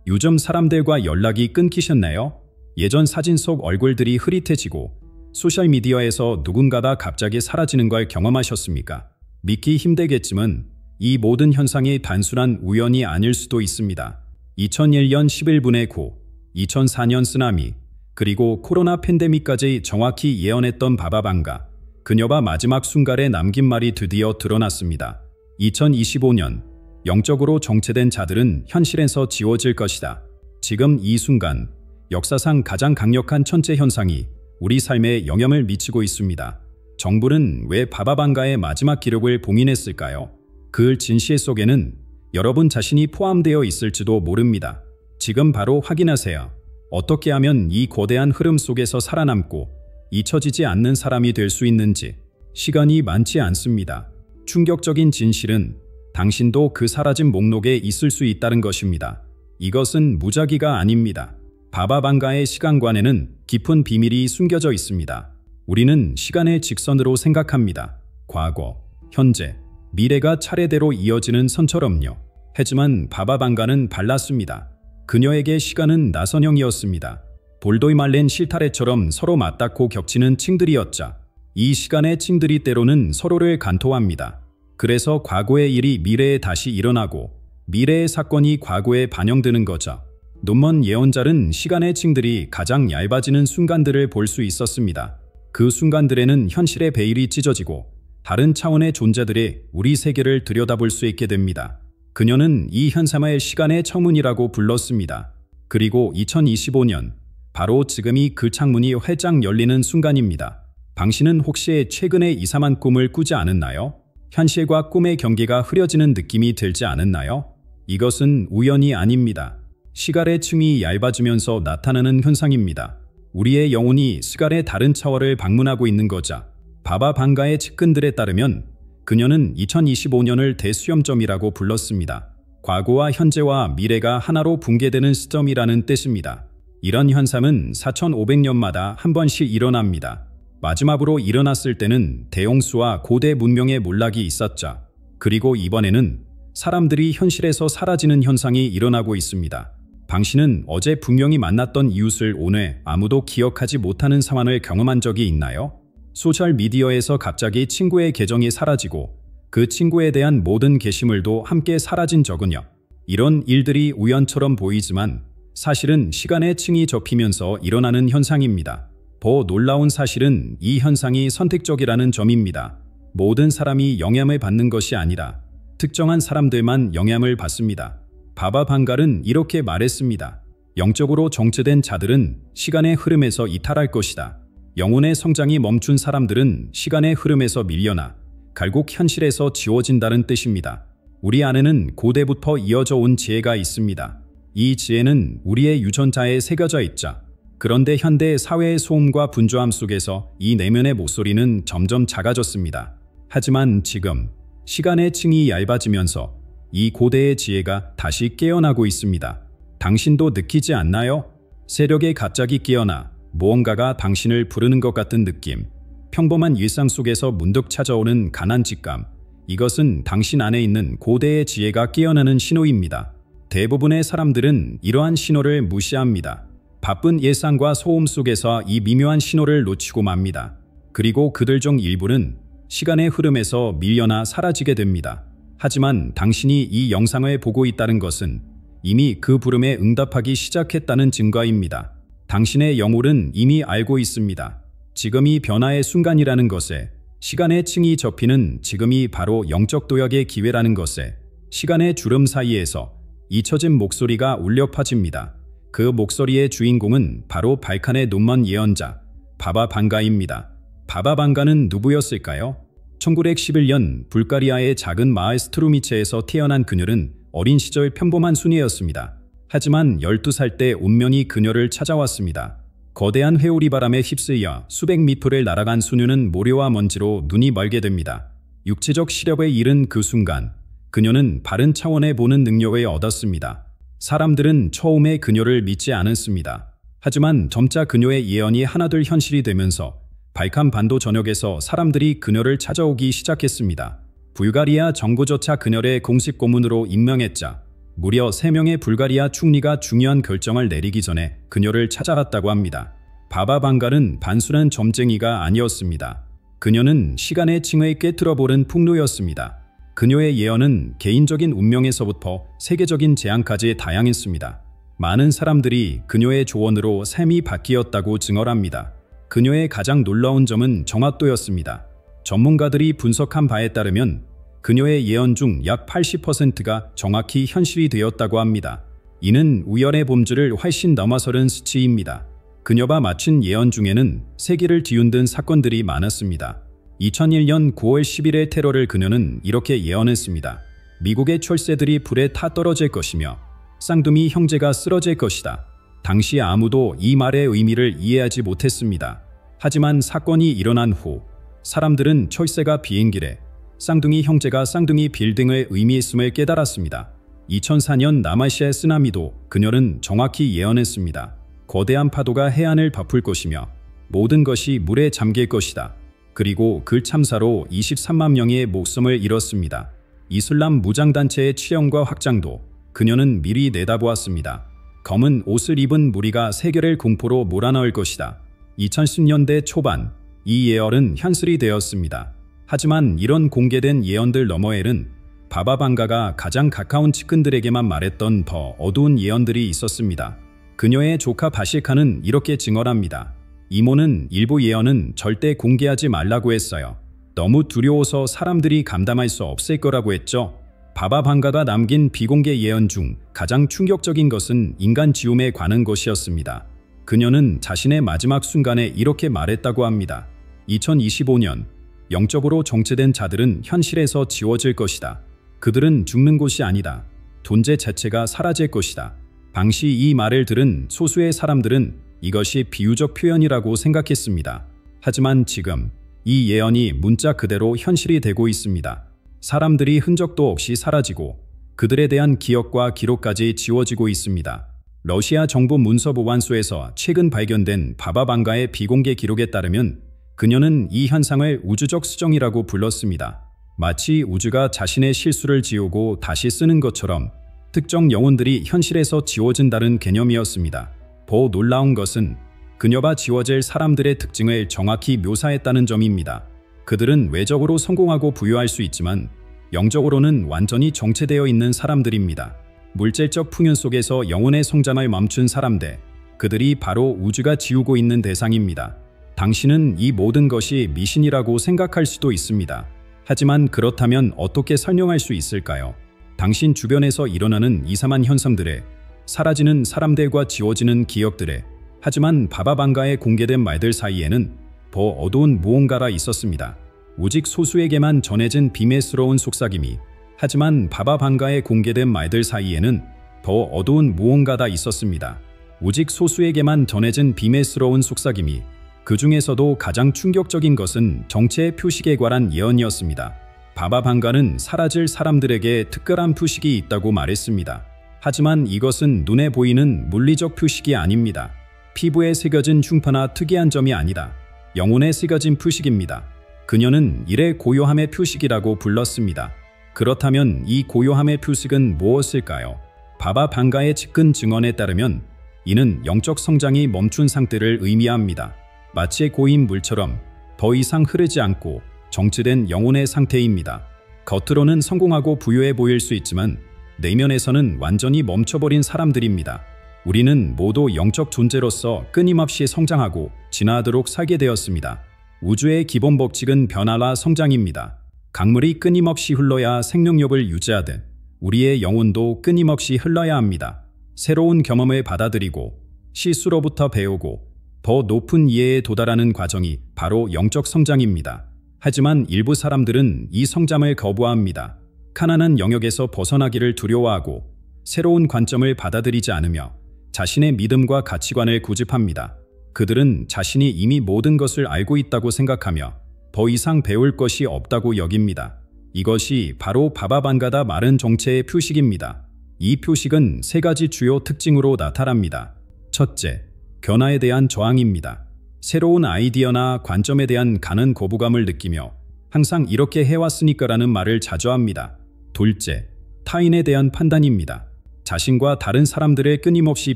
요즘 사람들과 연락이 끊기셨나요? 예전 사진 속 얼굴들이 흐릿해지고 소셜미디어에서 누군가가 갑자기 사라지는 걸 경험하셨습니까? 믿기 힘들겠지만 이 모든 현상이 단순한 우연이 아닐 수도 있습니다. 2001년 11분의 9, 2004년 쓰나미, 그리고 코로나 팬데믹까지 정확히 예언했던 바바방가. 그녀가 마지막 순간에 남긴 말이 드디어 드러났습니다. 2025년, 영적으로 정체된 자들은 현실에서 지워질 것이다. 지금 이 순간, 역사상 가장 강력한 천체 현상이 우리 삶에 영향을 미치고 있습니다. 정부는 왜 바바방가의 마지막 기록을 봉인했을까요? 그 진실 속에는 여러분 자신이 포함되어 있을지도 모릅니다. 지금 바로 확인하세요. 어떻게 하면 이 거대한 흐름 속에서 살아남고 잊혀지지 않는 사람이 될 수 있는지. 시간이 많지 않습니다. 충격적인 진실은 당신도 그 사라진 목록에 있을 수 있다는 것입니다. 이것은 무작위가 아닙니다. 바바방가의 시간관에는 깊은 비밀이 숨겨져 있습니다. 우리는 시간을 직선으로 생각합니다. 과거, 현재, 미래가 차례대로 이어지는 선처럼요. 하지만 바바방가는 달랐습니다. 그녀에게 시간은 나선형이었습니다. 볼도이 말렌 실타래처럼 서로 맞닿고 겹치는 층들이었죠. 이 시간의 층들이 때로는 서로를 간토합니다. 그래서 과거의 일이 미래에 다시 일어나고 미래의 사건이 과거에 반영되는 거죠. 눈먼 예언자는 시간의 층들이 가장 얇아지는 순간들을 볼 수 있었습니다. 그 순간들에는 현실의 베일이 찢어지고 다른 차원의 존재들이 우리 세계를 들여다볼 수 있게 됩니다. 그녀는 이 현상을 시간의 청문이라고 불렀습니다. 그리고 2025년, 바로 지금이 그 창문이 활짝 열리는 순간입니다. 당신은 혹시 최근에 이상한 꿈을 꾸지 않았나요? 현실과 꿈의 경계가 흐려지는 느낌이 들지 않았나요? 이것은 우연이 아닙니다. 시간의 층이 얇아지면서 나타나는 현상입니다. 우리의 영혼이 시간의 다른 차원을 방문하고 있는 거죠. 바바방가의 측근들에 따르면 그녀는 2025년을 대수렴점이라고 불렀습니다. 과거와 현재와 미래가 하나로 붕괴되는 시점이라는 뜻입니다. 이런 현상은 4500년마다 한 번씩 일어납니다. 마지막으로 일어났을 때는 대홍수와 고대 문명의 몰락이 있었죠. 그리고 이번에는 사람들이 현실에서 사라지는 현상이 일어나고 있습니다. 당신은 어제 분명히 만났던 이웃을 오늘 아무도 기억하지 못하는 상황을 경험한 적이 있나요? 소셜미디어에서 갑자기 친구의 계정이 사라지고 그 친구에 대한 모든 게시물도 함께 사라진 적은요. 이런 일들이 우연처럼 보이지만 사실은 시간의 층이 좁히면서 일어나는 현상입니다. 더 놀라운 사실은 이 현상이 선택적이라는 점입니다. 모든 사람이 영향을 받는 것이 아니라 특정한 사람들만 영향을 받습니다. 바바방갈은 이렇게 말했습니다. 영적으로 정체된 자들은 시간의 흐름에서 이탈할 것이다. 영혼의 성장이 멈춘 사람들은 시간의 흐름에서 밀려나 결국 현실에서 지워진다는 뜻입니다. 우리 안에는 고대부터 이어져 온 지혜가 있습니다. 이 지혜는 우리의 유전자에 새겨져 있죠. 그런데 현대 사회의 소음과 분주함 속에서 이 내면의 목소리는 점점 작아졌습니다. 하지만 지금 시간의 층이 얇아지면서 이 고대의 지혜가 다시 깨어나고 있습니다. 당신도 느끼지 않나요? 세력에 갑자기 깨어나 무언가가 당신을 부르는 것 같은 느낌. 평범한 일상 속에서 문득 찾아오는 강한 직감. 이것은 당신 안에 있는 고대의 지혜가 깨어나는 신호입니다. 대부분의 사람들은 이러한 신호를 무시합니다. 바쁜 일상과 소음 속에서 이 미묘한 신호를 놓치고 맙니다. 그리고 그들 중 일부는 시간의 흐름에서 밀려나 사라지게 됩니다. 하지만 당신이 이 영상을 보고 있다는 것은 이미 그 부름에 응답하기 시작했다는 증거입니다. 당신의 영혼은 이미 알고 있습니다. 지금이 변화의 순간이라는 것에, 시간의 층이 좁히는 지금이 바로 영적 도약의 기회라는 것에, 시간의 주름 사이에서 잊혀진 목소리가 울려 퍼집니다. 그 목소리의 주인공은 바로 발칸의 눈먼 예언자 바바방가입니다. 바바방가는 누구였을까요? 1911년 불가리아의 작은 마을 스트루미체에서 태어난 그녀는 어린 시절 평범한 수녀였습니다. 하지만 12살 때 운명이 그녀를 찾아왔습니다. 거대한 회오리 바람에 휩쓸려 수백 미터를 날아간 수녀는 모래와 먼지로 눈이 멀게 됩니다. 육체적 시력에 이른 그 순간 그녀는 바른 차원에 보는 능력을 얻었습니다. 사람들은 처음에 그녀를 믿지 않았습니다. 하지만 점차 그녀의 예언이 하나둘 현실이 되면서 발칸 반도 전역에서 사람들이 그녀를 찾아오기 시작했습니다. 불가리아 정부조차 그녀를 공식 고문으로 임명했자 무려 3명의 불가리아 총리가 중요한 결정을 내리기 전에 그녀를 찾아갔다고 합니다. 바바 방갈은 단순한 점쟁이가 아니었습니다. 그녀는 시간의 층을 깨트려보는 풍로였습니다. 그녀의 예언은 개인적인 운명에서부터 세계적인 재앙까지 다양했습니다. 많은 사람들이 그녀의 조언으로 삶이 바뀌었다고 증언합니다. 그녀의 가장 놀라운 점은 정확도였습니다. 전문가들이 분석한 바에 따르면 그녀의 예언 중 약 80%가 정확히 현실이 되었다고 합니다. 이는 우연의 범주를 훨씬 넘어서는 수치입니다. 그녀가 마친 예언 중에는 세계를 뒤흔든 사건들이 많았습니다. 2001년 9월 10일의 테러를 그녀는 이렇게 예언했습니다. 미국의 철새들이 불에 타 떨어질 것이며 쌍둥이 형제가 쓰러질 것이다. 당시 아무도 이 말의 의미를 이해하지 못했습니다. 하지만 사건이 일어난 후 사람들은 철새가 비행기래, 쌍둥이 형제가 쌍둥이 빌딩을 의미했음을 깨달았습니다. 2004년 남아시아 쓰나미도 그녀는 정확히 예언했습니다. 거대한 파도가 해안을 덮을 것이며 모든 것이 물에 잠길 것이다. 그리고 그 참사로 23만 명의 목숨을 잃었습니다. 이슬람 무장단체의 치령과 확장도 그녀는 미리 내다보았습니다. 검은 옷을 입은 무리가 세계를 공포로 몰아넣을 것이다. 2010년대 초반 이 예언은 현실이 되었습니다. 하지만 이런 공개된 예언들 너머에는 바바 방가가 가장 가까운 측근들에게만 말했던 더 어두운 예언들이 있었습니다. 그녀의 조카 바시카는 이렇게 증언합니다. 이모는 일부 예언은 절대 공개하지 말라고 했어요. 너무 두려워서 사람들이 감당할 수 없을 거라고 했죠. 바바 방가가 남긴 비공개 예언 중 가장 충격적인 것은 인간 지움에 관한 것이었습니다. 그녀는 자신의 마지막 순간에 이렇게 말했다고 합니다. 2025년 영적으로 정체된 자들은 현실에서 지워질 것이다. 그들은 죽는 곳이 아니다. 존재 자체가 사라질 것이다. 당시 이 말을 들은 소수의 사람들은 이것이 비유적 표현이라고 생각했습니다. 하지만 지금 이 예언이 문자 그대로 현실이 되고 있습니다. 사람들이 흔적도 없이 사라지고 그들에 대한 기억과 기록까지 지워지고 있습니다. 러시아 정부 문서보관소에서 최근 발견된 바바 방가의 비공개 기록에 따르면 그녀는 이 현상을 우주적 수정이라고 불렀습니다. 마치 우주가 자신의 실수를 지우고 다시 쓰는 것처럼 특정 영혼들이 현실에서 지워진다는 개념이었습니다. 더 놀라운 것은 그녀가 지워질 사람들의 특징을 정확히 묘사했다는 점입니다. 그들은 외적으로 성공하고 부유할 수 있지만 영적으로는 완전히 정체되어 있는 사람들입니다. 물질적 풍요 속에서 영혼의 성장을 멈춘 사람들, 그들이 바로 우주가 지우고 있는 대상입니다. 당신은 이 모든 것이 미신이라고 생각할 수도 있습니다. 하지만 그렇다면 어떻게 설명할 수 있을까요? 당신 주변에서 일어나는 이상한 현상들에, 사라지는 사람들과 지워지는 기억들에, 하지만 바바 방가에 공개된 말들 사이에는 더 어두운 무언가가 있었습니다. 오직 소수에게만 전해진 비밀스러운 속삭임이, 하지만 바바 방가에 공개된 말들 사이에는 더 어두운 무언가가 있었습니다. 오직 소수에게만 전해진 비밀스러운 속삭임이, 그 중에서도 가장 충격적인 것은 정체의 표식에 관한 예언이었습니다. 바바 방가는 사라질 사람들에게 특별한 표식이 있다고 말했습니다. 하지만 이것은 눈에 보이는 물리적 표식이 아닙니다. 피부에 새겨진 흉터나 특이한 점이 아니다. 영혼에 새겨진 표식입니다. 그녀는 이를 고요함의 표식이라고 불렀습니다. 그렇다면 이 고요함의 표식은 무엇일까요? 바바 방가의 측근 증언에 따르면 이는 영적 성장이 멈춘 상태를 의미합니다. 마치 고인 물처럼 더 이상 흐르지 않고 정체된 영혼의 상태입니다. 겉으로는 성공하고 부유해 보일 수 있지만 내면에서는 완전히 멈춰버린 사람들입니다. 우리는 모두 영적 존재로서 끊임없이 성장하고 진화하도록 살게 되었습니다. 우주의 기본 법칙은 변화와 성장입니다. 강물이 끊임없이 흘러야 생명력을 유지하듯 우리의 영혼도 끊임없이 흘러야 합니다. 새로운 경험을 받아들이고 실수로부터 배우고 더 높은 이해에 도달하는 과정이 바로 영적 성장입니다. 하지만 일부 사람들은 이 성장을 거부합니다. 가난한 영역에서 벗어나기를 두려워하고 새로운 관점을 받아들이지 않으며 자신의 믿음과 가치관을 고집합니다. 그들은 자신이 이미 모든 것을 알고 있다고 생각하며 더 이상 배울 것이 없다고 여깁니다. 이것이 바로 바바 방가가 말한 정체의 표식입니다. 이 표식은 세 가지 주요 특징으로 나타납니다. 첫째, 변화에 대한 저항입니다. 새로운 아이디어나 관점에 대한 강한 거부감을 느끼며 항상 이렇게 해왔으니까라는 말을 자주 합니다. 둘째, 타인에 대한 판단입니다. 자신과 다른 사람들을 끊임없이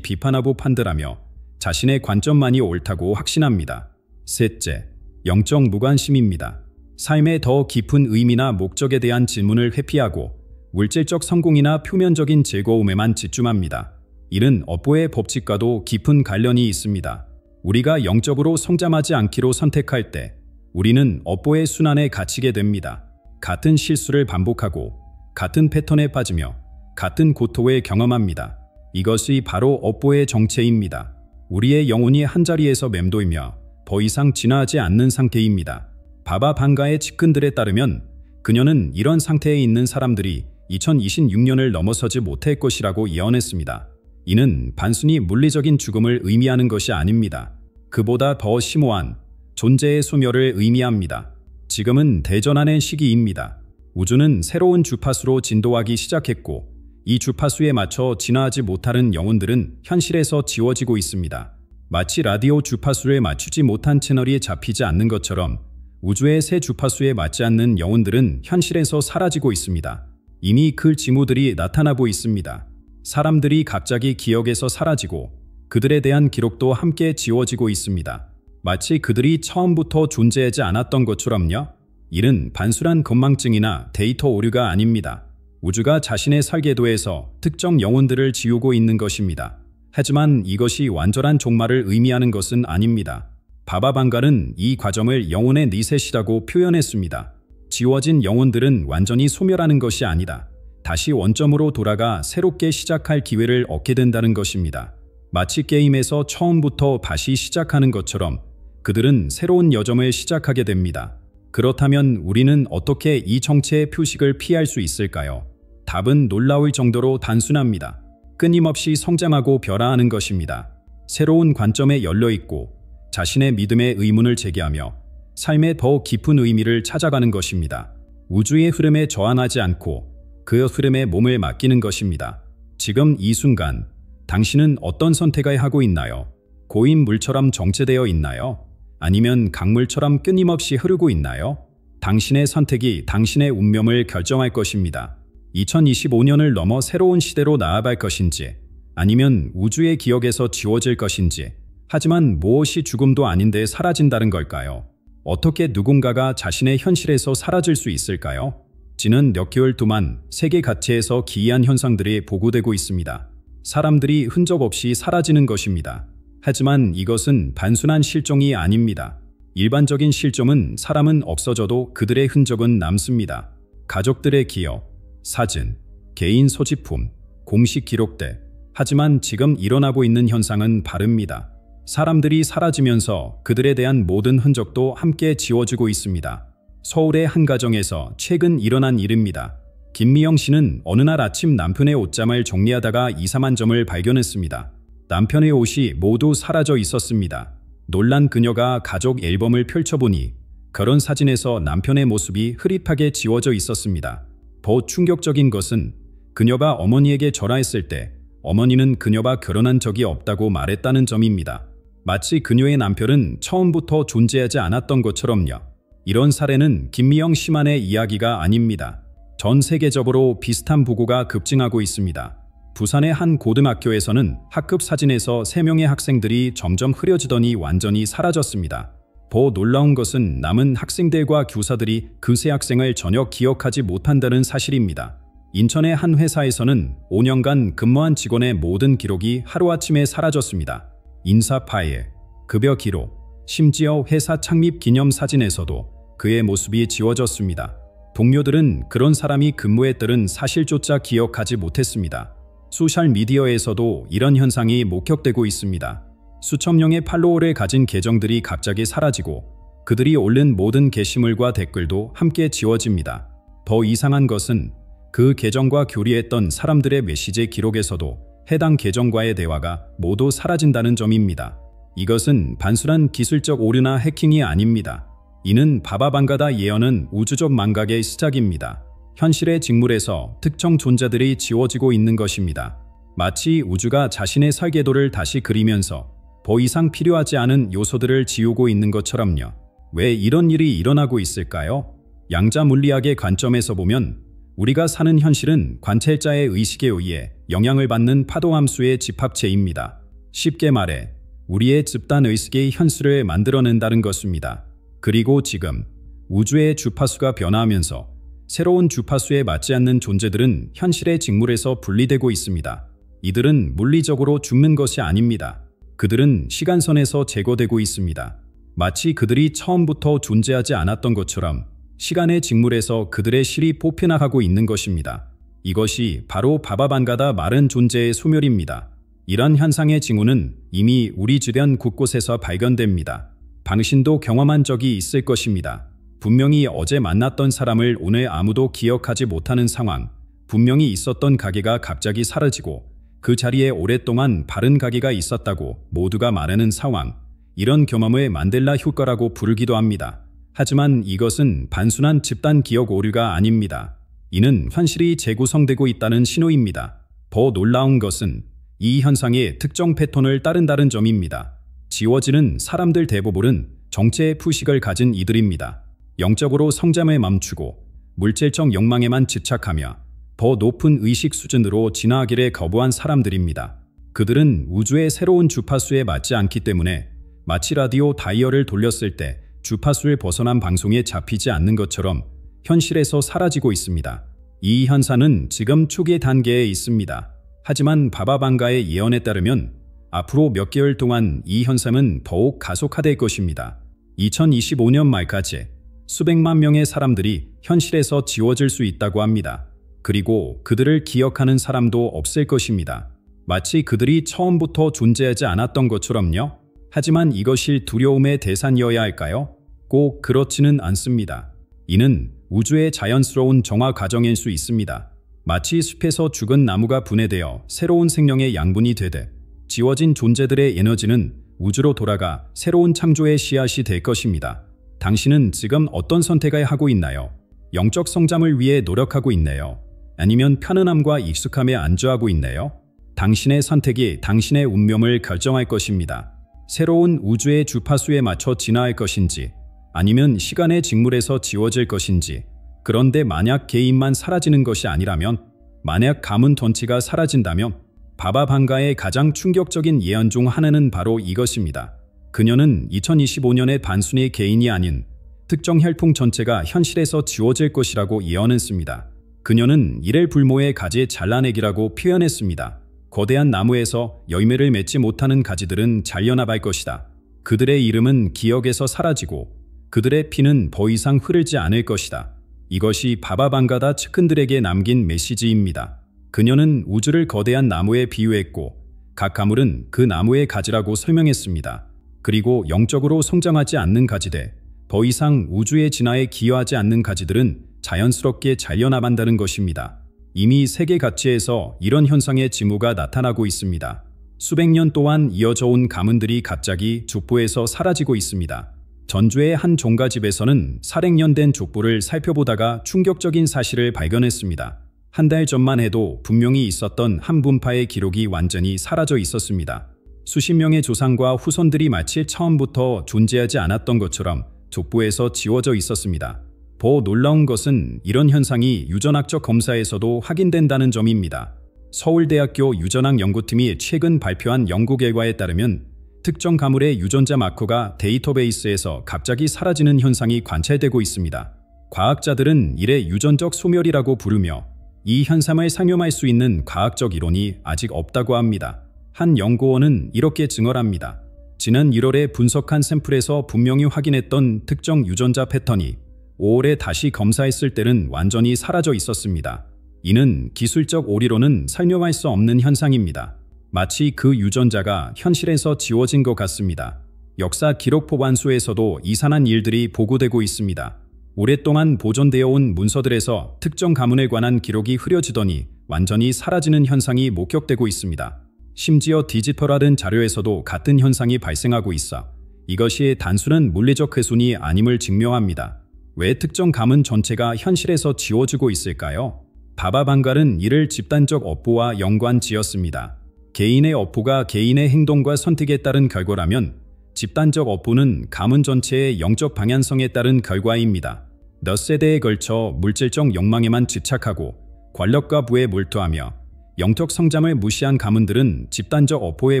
비판하고 판단하며 자신의 관점만이 옳다고 확신합니다. 셋째, 영적 무관심입니다. 삶의 더 깊은 의미나 목적에 대한 질문을 회피하고 물질적 성공이나 표면적인 즐거움에만 집중합니다. 이는 업보의 법칙과도 깊은 관련이 있습니다. 우리가 영적으로 성장하지 않기로 선택할 때 우리는 업보의 순환에 갇히게 됩니다. 같은 실수를 반복하고 같은 패턴에 빠지며 같은 고통을 경험합니다. 이것이 바로 업보의 정체입니다. 우리의 영혼이 한자리에서 맴돌며 더 이상 진화하지 않는 상태입니다. 바바 방가의 측근들에 따르면 그녀는 이런 상태에 있는 사람들이 2026년을 넘어서지 못할 것이라고 예언했습니다. 이는 단순히 물리적인 죽음을 의미하는 것이 아닙니다. 그보다 더 심오한 존재의 소멸을 의미합니다. 지금은 대전환의 시기입니다. 우주는 새로운 주파수로 진도하기 시작했고 이 주파수에 맞춰 진화하지 못하는 영혼들은 현실에서 지워지고 있습니다. 마치 라디오 주파수를 맞추지 못한 채널이 잡히지 않는 것처럼 우주의 새 주파수에 맞지 않는 영혼들은 현실에서 사라지고 있습니다. 이미 그 징후들이 나타나고 있습니다. 사람들이 갑자기 기억에서 사라지고 그들에 대한 기록도 함께 지워지고 있습니다. 마치 그들이 처음부터 존재하지 않았던 것처럼요. 이는 단순한 건망증이나 데이터 오류가 아닙니다. 우주가 자신의 설계도에서 특정 영혼들을 지우고 있는 것입니다. 하지만 이것이 완전한 종말을 의미하는 것은 아닙니다. 바바 방가는 이 과정을 영혼의 리셋이라고 표현했습니다. 지워진 영혼들은 완전히 소멸하는 것이 아니다. 다시 원점으로 돌아가 새롭게 시작할 기회를 얻게 된다는 것입니다. 마치 게임에서 처음부터 다시 시작하는 것처럼 그들은 새로운 여정을 시작하게 됩니다. 그렇다면 우리는 어떻게 이 정체의 표식을 피할 수 있을까요? 답은 놀라울 정도로 단순합니다. 끊임없이 성장하고 변화하는 것입니다. 새로운 관점에 열려있고 자신의 믿음의 의문을 제기하며 삶의 더 깊은 의미를 찾아가는 것입니다. 우주의 흐름에 저항하지 않고 그 흐름에 몸을 맡기는 것입니다. 지금 이 순간 당신은 어떤 선택을 하고 있나요? 고인 물처럼 정체되어 있나요? 아니면 강물처럼 끊임없이 흐르고 있나요? 당신의 선택이 당신의 운명을 결정할 것입니다. 2025년을 넘어 새로운 시대로 나아갈 것인지 아니면 우주의 기억에서 지워질 것인지, 하지만 무엇이 죽음도 아닌데 사라진다는 걸까요? 어떻게 누군가가 자신의 현실에서 사라질 수 있을까요? 지난 몇 개월 동안 세계 가치에서 기이한 현상들이 보고되고 있습니다. 사람들이 흔적 없이 사라지는 것입니다. 하지만 이것은 단순한 실종이 아닙니다. 일반적인 실종은 사람은 없어져도 그들의 흔적은 남습니다. 가족들의 기억, 사진, 개인 소지품, 공식 기록들. 하지만 지금 일어나고 있는 현상은 다릅니다. 사람들이 사라지면서 그들에 대한 모든 흔적도 함께 지워지고 있습니다. 서울의 한 가정에서 최근 일어난 일입니다. 김미영 씨는 어느 날 아침 남편의 옷장을 정리하다가 이상한 점을 발견했습니다. 남편의 옷이 모두 사라져 있었습니다. 놀란 그녀가 가족 앨범을 펼쳐보니 결혼 사진에서 남편의 모습이 흐릿하게 지워져 있었습니다. 더 충격적인 것은 그녀가 어머니에게 전화했을 때 어머니는 그녀와 결혼한 적이 없다고 말했다는 점입니다. 마치 그녀의 남편은 처음부터 존재하지 않았던 것처럼요. 이런 사례는 김미영 씨만의 이야기가 아닙니다. 전 세계적으로 비슷한 보고가 급증하고 있습니다. 부산의 한 고등학교에서는 학급 사진에서 3명의 학생들이 점점 흐려지더니 완전히 사라졌습니다. 더 놀라운 것은 남은 학생들과 교사들이 그 세 학생을 전혀 기억하지 못한다는 사실입니다. 인천의 한 회사에서는 5년간 근무한 직원의 모든 기록이 하루아침에 사라졌습니다. 인사 파일, 급여 기록, 심지어 회사 창립 기념 사진에서도 그의 모습이 지워졌습니다. 동료들은 그런 사람이 근무했던 사실조차 기억하지 못했습니다. 소셜미디어에서도 이런 현상이 목격되고 있습니다. 수천 명의 팔로워를 가진 계정들이 갑자기 사라지고 그들이 올린 모든 게시물과 댓글도 함께 지워집니다. 더 이상한 것은 그 계정과 교류했던 사람들의 메시지 기록에서도 해당 계정과의 대화가 모두 사라진다는 점입니다. 이것은 단순한 기술적 오류나 해킹이 아닙니다. 이는 바바 방가다 예언은 우주적 망각의 시작입니다. 현실의 직물에서 특정 존재들이 지워지고 있는 것입니다. 마치 우주가 자신의 설계도를 다시 그리면서 더 이상 필요하지 않은 요소들을 지우고 있는 것처럼요. 왜 이런 일이 일어나고 있을까요? 양자 물리학의 관점에서 보면 우리가 사는 현실은 관찰자의 의식에 의해 영향을 받는 파도함수의 집합체입니다. 쉽게 말해 우리의 집단 의식의 현실을 만들어낸다는 것입니다. 그리고 지금 우주의 주파수가 변화하면서 새로운 주파수에 맞지 않는 존재들은 현실의 직물에서 분리되고 있습니다. 이들은 물리적으로 죽는 것이 아닙니다. 그들은 시간선에서 제거되고 있습니다. 마치 그들이 처음부터 존재하지 않았던 것처럼 시간의 직물에서 그들의 실이 뽑혀나가고 있는 것입니다. 이것이 바로 바바반가다 마른 존재의 소멸입니다. 이런 현상의 징후는 이미 우리 주변 곳곳에서 발견됩니다. 당신도 경험한 적이 있을 것입니다. 분명히 어제 만났던 사람을 오늘 아무도 기억하지 못하는 상황, 분명히 있었던 가게가 갑자기 사라지고 그 자리에 오랫동안 바른 가게가 있었다고 모두가 말하는 상황, 이런 경험을 만델라 효과라고 부르기도 합니다. 하지만 이것은 단순한 집단 기억 오류가 아닙니다. 이는 현실이 재구성되고 있다는 신호입니다. 더 놀라운 것은 이 현상의 특정 패턴을 따른다는 점입니다. 지워지는 사람들 대부분은 정체의 표식을 가진 이들입니다. 영적으로 성장을 멈추고 물질적 욕망에만 집착하며 더 높은 의식 수준으로 진화하기를 거부한 사람들입니다. 그들은 우주의 새로운 주파수에 맞지 않기 때문에 마치 라디오 다이얼을 돌렸을 때 주파수를 벗어난 방송에 잡히지 않는 것처럼 현실에서 사라지고 있습니다. 이 현상은 지금 초기 단계에 있습니다. 하지만 바바반가의 예언에 따르면 앞으로 몇 개월 동안 이 현상은 더욱 가속화될 것입니다. 2025년 말까지 수백만 명의 사람들이 현실에서 지워질 수 있다고 합니다. 그리고 그들을 기억하는 사람도 없을 것입니다. 마치 그들이 처음부터 존재하지 않았던 것처럼요. 하지만 이것이 두려움의 대상이어야 할까요? 꼭 그렇지는 않습니다. 이는 우주의 자연스러운 정화 과정일 수 있습니다. 마치 숲에서 죽은 나무가 분해되어 새로운 생명의 양분이 되듯 지워진 존재들의 에너지는 우주로 돌아가 새로운 창조의 씨앗이 될 것입니다. 당신은 지금 어떤 선택을 하고 있나요? 영적 성장을 위해 노력하고 있네요? 아니면 편안함과 익숙함에 안주하고 있네요? 당신의 선택이 당신의 운명을 결정할 것입니다. 새로운 우주의 주파수에 맞춰 진화할 것인지 아니면 시간의 직물에서 지워질 것인지. 그런데 만약 개인만 사라지는 것이 아니라면, 만약 가문 전체가 사라진다면 바바반가의 가장 충격적인 예언 중 하나는 바로 이것입니다. 그녀는 2025년에 단순히 개인이 아닌 특정 혈통 전체가 현실에서 지워질 것이라고 예언했습니다. 그녀는 이를 불모의 가지의 잘라내기라고 표현했습니다. 거대한 나무에서 열매를 맺지 못하는 가지들은 잘려나갈 것이다. 그들의 이름은 기억에서 사라지고 그들의 피는 더 이상 흐르지 않을 것이다. 이것이 바바반가다 측근들에게 남긴 메시지입니다. 그녀는 우주를 거대한 나무에 비유했고 각 가물은 그 나무의 가지라고 설명했습니다. 그리고 영적으로 성장하지 않는 가지들, 더 이상 우주의 진화에 기여하지 않는 가지들은 자연스럽게 잘려나간다는 것입니다. 이미 세계 가치에서 이런 현상의 징후가 나타나고 있습니다. 수백 년 동안 이어져 온 가문들이 갑자기 족보에서 사라지고 있습니다. 전주의 한 종가집에서는 400년 된 족보를 살펴보다가 충격적인 사실을 발견했습니다. 한 달 전만 해도 분명히 있었던 한 분파의 기록이 완전히 사라져 있었습니다. 수십 명의 조상과 후손들이 마치 처음부터 존재하지 않았던 것처럼 족보에서 지워져 있었습니다. 더 놀라운 것은 이런 현상이 유전학적 검사에서도 확인된다는 점입니다. 서울대학교 유전학 연구팀이 최근 발표한 연구 결과에 따르면 특정 가물의 유전자 마커가 데이터베이스에서 갑자기 사라지는 현상이 관찰되고 있습니다. 과학자들은 이를 유전적 소멸이라고 부르며 이 현상을 상용할 수 있는 과학적 이론이 아직 없다고 합니다. 한 연구원은 이렇게 증언합니다. 지난 1월에 분석한 샘플에서 분명히 확인했던 특정 유전자 패턴이 5월에 다시 검사했을 때는 완전히 사라져 있었습니다. 이는 기술적 오리로는 설명할 수 없는 현상입니다. 마치 그 유전자가 현실에서 지워진 것 같습니다. 역사 기록 보관소에서도 이상한 일들이 보고되고 있습니다. 오랫동안 보존되어 온 문서들에서 특정 가문에 관한 기록이 흐려지더니 완전히 사라지는 현상이 목격되고 있습니다. 심지어 디지털화된 자료에서도 같은 현상이 발생하고 있어 이것이 단순한 물리적 훼손이 아님을 증명합니다. 왜 특정 가문 전체가 현실에서 지워지고 있을까요? 바바반갈은 이를 집단적 업보와 연관지었습니다. 개인의 업보가 개인의 행동과 선택에 따른 결과라면 집단적 업보는 가문 전체의 영적 방향성에 따른 결과입니다. 몇 세대에 걸쳐 물질적 욕망에만 집착하고 권력과 부에 몰두하며 영적 성장을 무시한 가문들은 집단적 어포의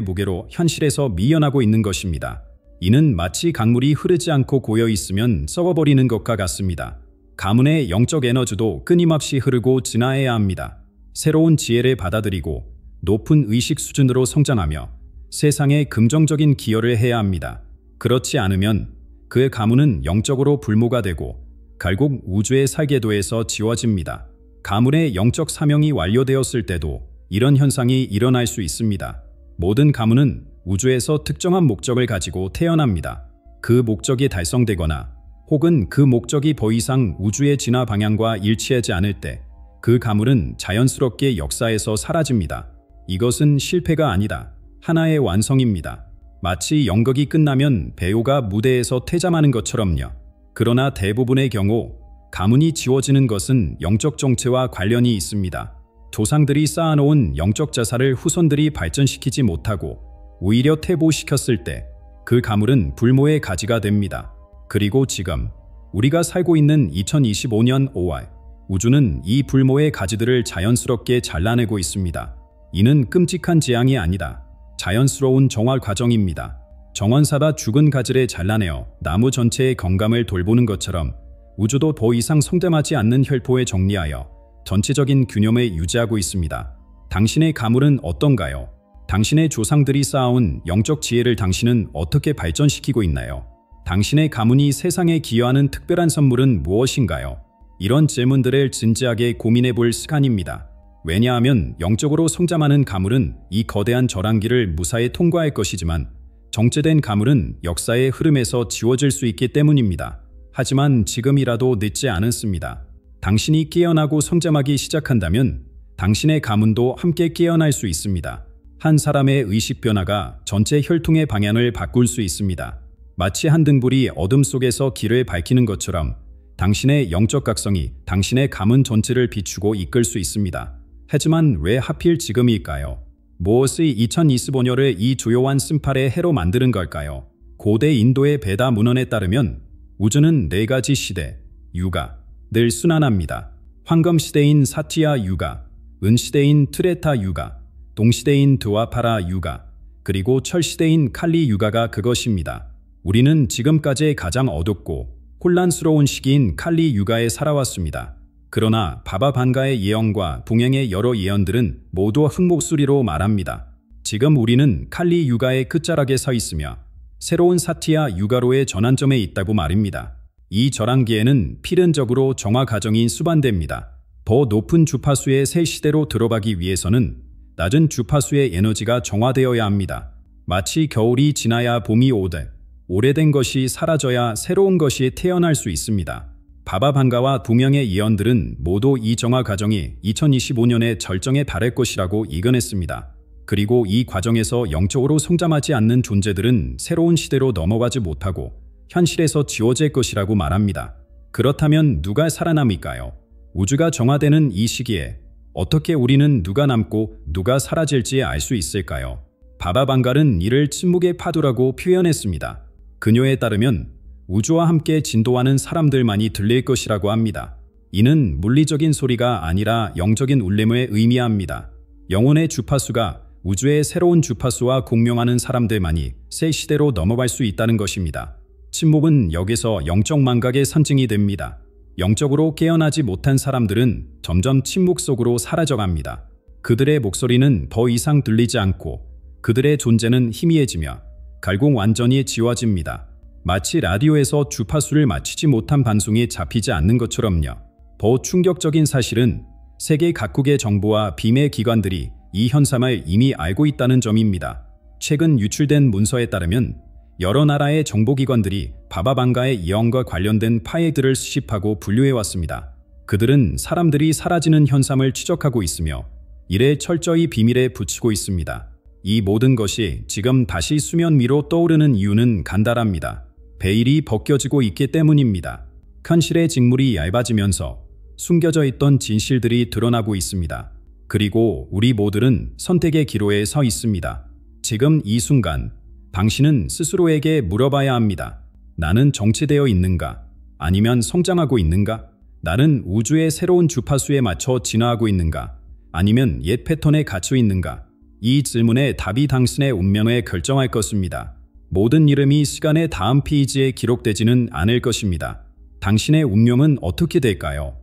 무게로 현실에서 미연하고 있는 것입니다. 이는 마치 강물이 흐르지 않고 고여 있으면 썩어버리는 것과 같습니다. 가문의 영적 에너지도 끊임없이 흐르고 진화해야 합니다. 새로운 지혜를 받아들이고 높은 의식 수준으로 성장하며 세상에 긍정적인 기여를 해야 합니다. 그렇지 않으면 그의 가문은 영적으로 불모가 되고 결국 우주의 살궤도에서 지워집니다. 가문의 영적 사명이 완료되었을 때도 이런 현상이 일어날 수 있습니다. 모든 가문은 우주에서 특정한 목적을 가지고 태어납니다. 그 목적이 달성되거나 혹은 그 목적이 더 이상 우주의 진화 방향과 일치하지 않을 때 그 가문은 자연스럽게 역사에서 사라집니다. 이것은 실패가 아니다. 하나의 완성입니다. 마치 연극이 끝나면 배우가 무대에서 퇴장하는 것처럼요. 그러나 대부분의 경우 가문이 지워지는 것은 영적 정체와 관련이 있습니다. 조상들이 쌓아놓은 영적 자산을 후손들이 발전시키지 못하고 오히려 퇴보시켰을 때 그 가물은 불모의 가지가 됩니다. 그리고 지금 우리가 살고 있는 2025년 5월 우주는 이 불모의 가지들을 자연스럽게 잘라내고 있습니다. 이는 끔찍한 재앙이 아니다. 자연스러운 정화 과정입니다. 정원사가 죽은 가지를 잘라내어 나무 전체의 건강을 돌보는 것처럼 우주도 더 이상 성장하지 않는 혈포에 정리하여 전체적인 균형을 유지하고 있습니다. 당신의 가물은 어떤가요? 당신의 조상들이 쌓아온 영적 지혜를 당신은 어떻게 발전시키고 있나요? 당신의 가문이 세상에 기여하는 특별한 선물은 무엇인가요? 이런 질문들을 진지하게 고민해 볼 시간입니다. 왜냐하면 영적으로 성장하는 가물은 이 거대한 절안기를 무사히 통과할 것이지만 정체된 가물은 역사의 흐름에서 지워질 수 있기 때문입니다. 하지만 지금이라도 늦지 않았습니다. 당신이 깨어나고 성장하기 시작한다면 당신의 가문도 함께 깨어날 수 있습니다. 한 사람의 의식 변화가 전체 혈통의 방향을 바꿀 수 있습니다. 마치 한 등불이 어둠 속에서 길을 밝히는 것처럼 당신의 영적 각성이 당신의 가문 전체를 비추고 이끌 수 있습니다. 하지만 왜 하필 지금일까요? 무엇이 2025년을 이 주요한 심판의 해로 만드는 걸까요? 고대 인도의 베다 문헌에 따르면 우주는 4가지 시대, 유가, 늘 순환합니다. 황금시대인 사티야 유가, 은시대인 트레타 유가, 동시대인 드와파라 유가, 그리고 철시대인 칼리 유가가 그것입니다. 우리는 지금까지 가장 어둡고 혼란스러운 시기인 칼리 유가에 살아왔습니다. 그러나 바바 반가의 예언과 동행의 여러 예언들은 모두 흑목소리로 말합니다. 지금 우리는 칼리 유가의 끝자락에 서 있으며 새로운 사티야 유가로의 전환점에 있다고 말입니다. 이 절안기에는 필연적으로 정화 과정이 수반됩니다. 더 높은 주파수의 새 시대로 들어가기 위해서는 낮은 주파수의 에너지가 정화되어야 합니다. 마치 겨울이 지나야 봄이 오듯 오래된 것이 사라져야 새로운 것이 태어날 수 있습니다. 바바 반가와 두 명의 예언들은 모두 이 정화 과정이 2025년에 절정에 달할 것이라고 예견했습니다. 그리고 이 과정에서 영적으로 성장하지 않는 존재들은 새로운 시대로 넘어가지 못하고 현실에서 지워질 것이라고 말합니다. 그렇다면 누가 살아남을까요? 우주가 정화되는 이 시기에 어떻게 우리는 누가 남고 누가 사라질지 알 수 있을까요? 바바 반갈은 이를 침묵의 파도라고 표현했습니다. 그녀에 따르면 우주와 함께 진도하는 사람들만이 들릴 것이라고 합니다. 이는 물리적인 소리가 아니라 영적인 울림을 의미합니다. 영혼의 주파수가 우주의 새로운 주파수와 공명하는 사람들만이 새 시대로 넘어갈 수 있다는 것입니다. 침묵은 여기서 영적 망각의 상징이 됩니다. 영적으로 깨어나지 못한 사람들은 점점 침묵 속으로 사라져갑니다. 그들의 목소리는 더 이상 들리지 않고 그들의 존재는 희미해지며 결국 완전히 지워집니다. 마치 라디오에서 주파수를 맞추지 못한 방송이 잡히지 않는 것처럼요. 더 충격적인 사실은 세계 각국의 정부와 비밀 기관들이 이 현상을 이미 알고 있다는 점입니다. 최근 유출된 문서에 따르면 여러 나라의 정보기관들이 바바 반가의 예언과 관련된 파일들을 수집하고 분류해왔습니다. 그들은 사람들이 사라지는 현상을 추적하고 있으며 이를 철저히 비밀에 붙이고 있습니다. 이 모든 것이 지금 다시 수면 위로 떠오르는 이유는 간단합니다. 베일이 벗겨지고 있기 때문입니다. 현실의 직물이 얇아지면서 숨겨져 있던 진실들이 드러나고 있습니다. 그리고 우리 모두는 선택의 기로에 서 있습니다. 지금 이 순간 당신은 스스로에게 물어봐야 합니다. 나는 정체되어 있는가? 아니면 성장하고 있는가? 나는 우주의 새로운 주파수에 맞춰 진화하고 있는가? 아니면 옛 패턴에 갇혀 있는가? 이 질문의 답이 당신의 운명을 결정할 것입니다. 모든 이름이 시간의 다음 페이지에 기록되지는 않을 것입니다. 당신의 운명은 어떻게 될까요?